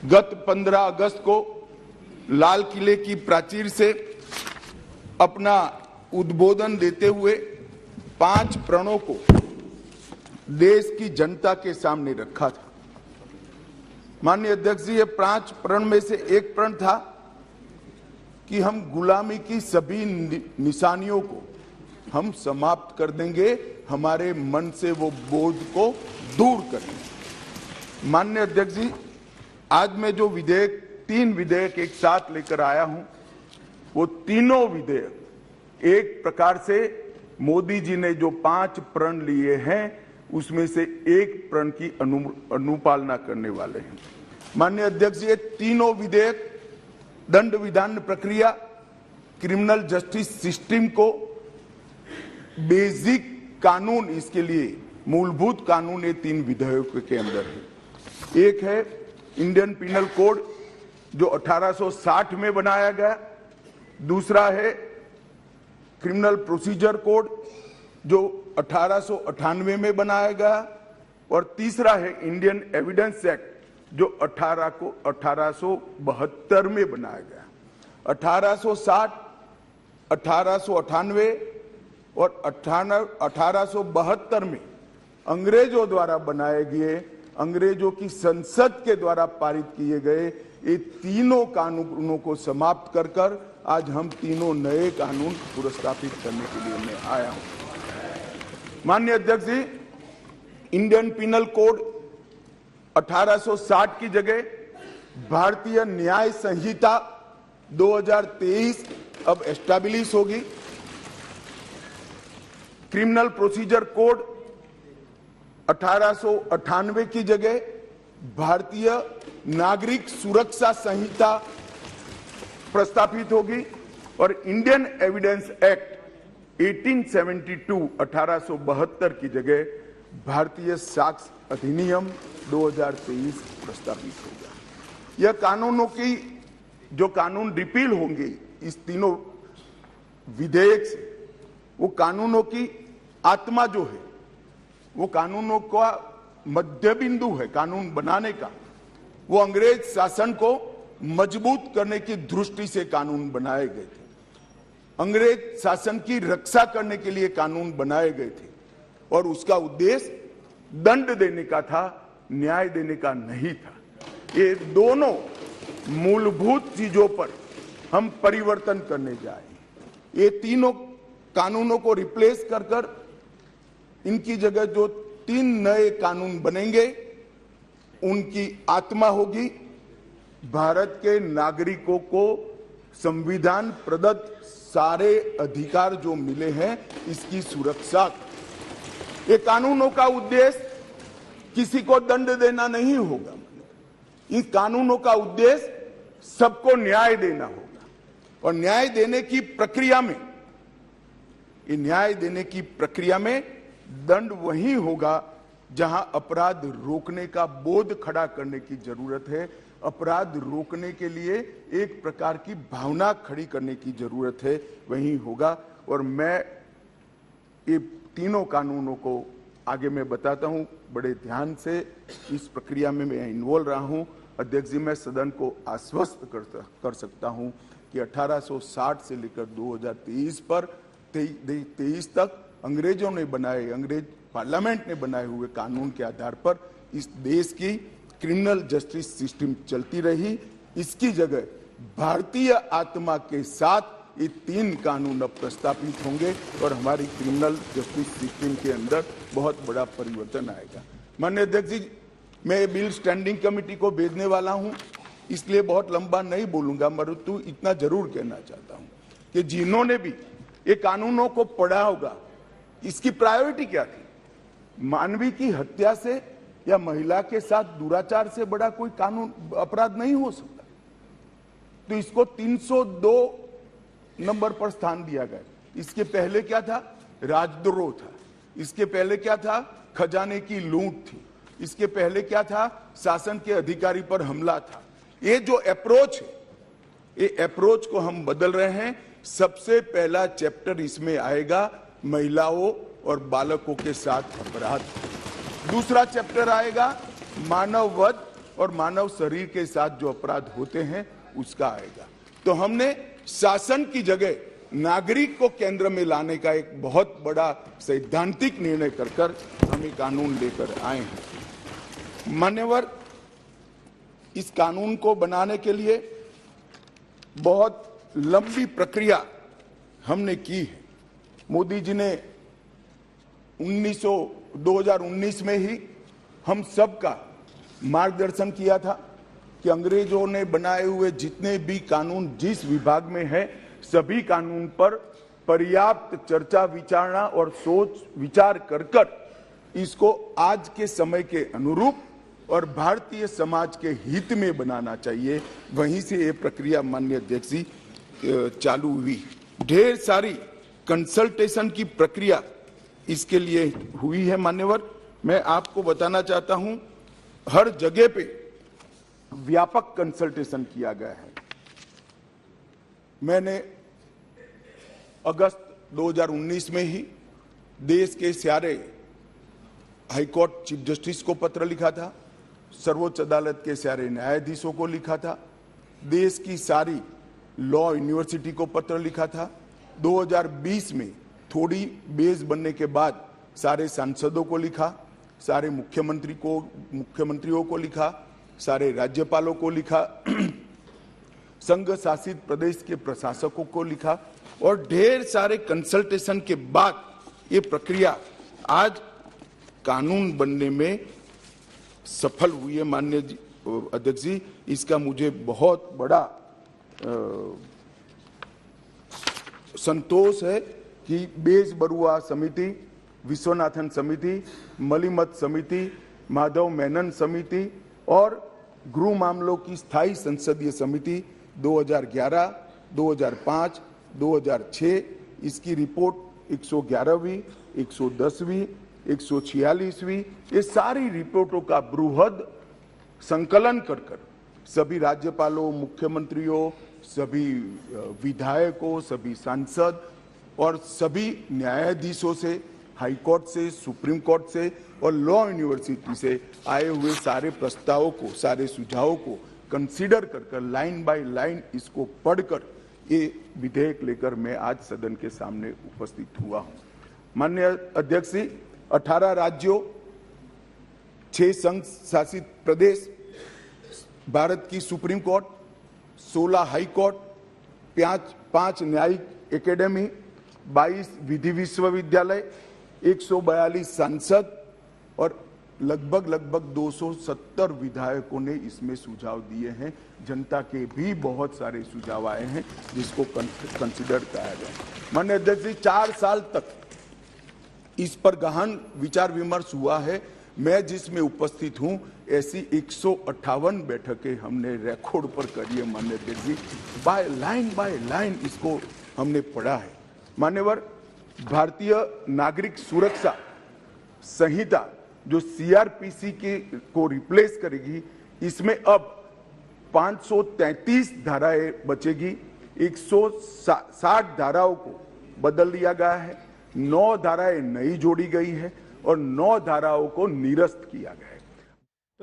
गत 15 अगस्त को लाल किले की प्राचीर से अपना उद्बोधन देते हुए 5 प्रणों को देश की जनता के सामने रखा था। माननीय अध्यक्ष जी, ये 5 प्रण में से एक प्रण था कि हम गुलामी की सभी निशानियों को हम समाप्त कर देंगे, हमारे मन से वो बोझ को दूर करेंगे। माननीय अध्यक्ष जी, आज मैं जो 3 विधेयक एक साथ लेकर आया हूं, वो तीनों विधेयक एक प्रकार से मोदी जी ने जो 5 प्रण लिए हैं उसमें से एक प्रण की अनुपालना करने वाले हैं। माननीय अध्यक्ष जी, ये तीनों विधेयक दंड विधान प्रक्रिया, क्रिमिनल जस्टिस सिस्टम को बेसिक कानून, इसके लिए मूलभूत कानून ये 3 विधेयकों के अंदर है। एक है इंडियन पिनल कोड जो 1860 में बनाया गया, दूसरा है क्रिमिनल प्रोसीजर कोड जो 1898 में बनाया गया, और तीसरा है इंडियन एविडेंस एक्ट जो 1872 में बनाया गया। 1860, 1898 और 1872 में अंग्रेजों द्वारा बनाए गए, अंग्रेजों की संसद के द्वारा पारित किए गए ये तीनों कानूनों को समाप्त कर आज हम तीनों नए कानून पुरस्कृत करने के लिए मैं आया हूं। माननीय अध्यक्ष जी, इंडियन पिनल कोड 1860 की जगह भारतीय न्याय संहिता 2023 अब एस्टैब्लिश होगी। क्रिमिनल प्रोसीजर कोड 1898 की जगह भारतीय नागरिक सुरक्षा संहिता प्रस्तावित होगी, और इंडियन एविडेंस एक्ट 1872 की जगह भारतीय साक्ष्य अधिनियम 2023 प्रस्तावित होगा। यह कानूनों की जो कानून रिपील होंगे इस तीनों विधेयक से, वो कानूनों की आत्मा जो है, वो कानूनों का मध्य बिंदु है कानून बनाने का, वो अंग्रेज शासन को मजबूत करने की दृष्टि से कानून बनाए गए थे। अंग्रेज शासन की रक्षा करने के लिए कानून बनाए गए थे, और उसका उद्देश्य दंड देने का था, न्याय देने का नहीं था। ये दोनों मूलभूत चीजों पर हम परिवर्तन करने जाए। ये तीनों कानूनों को रिप्लेस कर इनकी जगह जो 3 नए कानून बनेंगे, उनकी आत्मा होगी भारत के नागरिकों को संविधान प्रदत्त सारे अधिकार जो मिले हैं इसकी सुरक्षा। ये कानूनों का उद्देश्य किसी को दंड देना नहीं होगा, इन कानूनों का उद्देश्य सबको न्याय देना होगा, और न्याय देने की प्रक्रिया में, ये न्याय देने की प्रक्रिया में दंड वही होगा जहां अपराध रोकने का बोध खड़ा करने की जरूरत है, अपराध रोकने के लिए एक प्रकार की भावना खड़ी करने की जरूरत है, वही होगा। और मैं ये तीनों कानूनों को आगे मैं बताता हूं, बड़े ध्यान से इस प्रक्रिया में मैं इन्वॉल्व रहा हूं। अध्यक्ष जी, मैं सदन को आश्वस्त कर सकता हूं कि 1860 से लेकर 2023 पर 23 तक अंग्रेजों ने बनाए, अंग्रेज पार्लियामेंट ने बनाए हुए कानून के आधार पर इस देश की क्रिमिनल जस्टिस सिस्टम चलती रही। इसकी जगह भारतीय आत्मा के साथ ये 3 कानून अब प्रस्तावित होंगे, और हमारी क्रिमिनल जस्टिस सिस्टम के अंदर बहुत बड़ा परिवर्तन आएगा। माननीय अध्यक्ष जी, मैं ये बिल स्टैंडिंग कमेटी को भेजने वाला हूं, इसलिए बहुत लंबा नहीं बोलूंगा, परंतु इतना जरूर कहना चाहता हूं कि जिन्होंने भी ये कानूनों को पढ़ा होगा, इसकी प्रायोरिटी क्या थी। मानवी की हत्या से या महिला के साथ दुराचार से बड़ा कोई कानून अपराध नहीं हो सकता, तो इसको 302 नंबर पर स्थान दिया गया। इसके पहले क्या था? राजद्रोह था। इसके पहले क्या था? खजाने की लूट थी। इसके पहले क्या था? शासन के अधिकारी पर हमला था। ये जो अप्रोच है, ये अप्रोच को हम बदल रहे हैं। सबसे पहला चैप्टर इसमें आएगा महिलाओं और बालकों के साथ अपराध। दूसरा चैप्टर आएगा मानव वध और मानव शरीर के साथ जो अपराध होते हैं उसका आएगा। तो हमने शासन की जगह नागरिक को केंद्र में लाने का एक बहुत बड़ा सैद्धांतिक निर्णय कर हम ये कानून लेकर आए हैं। मान्यवर, इस कानून को बनाने के लिए बहुत लंबी प्रक्रिया हमने की है। मोदी जी ने 2019 में ही हम सबका मार्गदर्शन किया था कि अंग्रेजों ने बनाए हुए जितने भी कानून जिस विभाग में है, सभी कानून पर पर्याप्त चर्चा विचारणा और सोच विचार कर इसको आज के समय के अनुरूप और भारतीय समाज के हित में बनाना चाहिए। वहीं से ये प्रक्रिया माननीय अध्यक्ष जी चालू हुई। ढेर सारी कंसल्टेशन की प्रक्रिया इसके लिए हुई है। मान्यवर, मैं आपको बताना चाहता हूं, हर जगह पे व्यापक कंसल्टेशन किया गया है। मैंने अगस्त 2019 में ही देश के सारे हाईकोर्ट चीफ जस्टिस को पत्र लिखा था, सर्वोच्च अदालत के सारे न्यायाधीशों को लिखा था, देश की सारी लॉ यूनिवर्सिटी को पत्र लिखा था। 2020 में थोड़ी बेस बनने के बाद सारे सांसदों को लिखा, सारे मुख्यमंत्रियों को लिखा, सारे राज्यपालों को लिखा, संघ शासित प्रदेश के प्रशासकों को लिखा और ढेर सारे कंसल्टेशन के बाद ये प्रक्रिया आज कानून बनने में सफल हुई है। माननीय अध्यक्ष जी, इसका मुझे बहुत बड़ा संतोष है कि बेस बरुआ समिति, विश्वनाथन समिति, मलिमत समिति, माधव मेनन समिति और गृह मामलों की स्थायी संसदीय समिति 2011, 2005, 2006 इसकी रिपोर्ट 111वीं, 110वीं, 146वीं ये सारी रिपोर्टों का बृहद संकलन कर सभी राज्यपालों, मुख्यमंत्रियों, सभी विधायकों, सभी सांसद और सभी न्यायाधीशों से, हाई कोर्ट से, सुप्रीम कोर्ट से और लॉ यूनिवर्सिटी से आए हुए सारे प्रस्तावों को, सारे सुझावों को कंसीडर कर लाइन बाय लाइन इसको पढ़कर ये विधेयक लेकर मैं आज सदन के सामने उपस्थित हुआ हूं। माननीय अध्यक्ष जी, 18 राज्यों, 6 संघ शासित प्रदेश, भारत की सुप्रीम कोर्ट, 16 हाई कोर्ट, 5 न्यायिक एकेडमी, 22 विधि विश्वविद्यालय, 142 सांसद और लगभग 270 विधायकों ने इसमें सुझाव दिए हैं। जनता के भी बहुत सारे सुझाव आए हैं जिसको कंसिडर किया गया। माननीय अध्यक्ष जी, 4 साल तक इस पर गहन विचार विमर्श हुआ है। मैं जिसमें उपस्थित हूं, ऐसी 158 बैठकें हमने रिकॉर्ड पर करी है। माननीय अध्यक्ष जी, बाय लाइन इसको हमने पढ़ा है। मान्यवर, भारतीय नागरिक सुरक्षा संहिता जो सीआरपीसी को रिप्लेस करेगी, इसमें अब 533 धाराएं बचेगी, 160 धाराओं को बदल दिया गया है, 9 धाराएं नई जोड़ी गई है और 9 धाराओं को निरस्त किया गया है।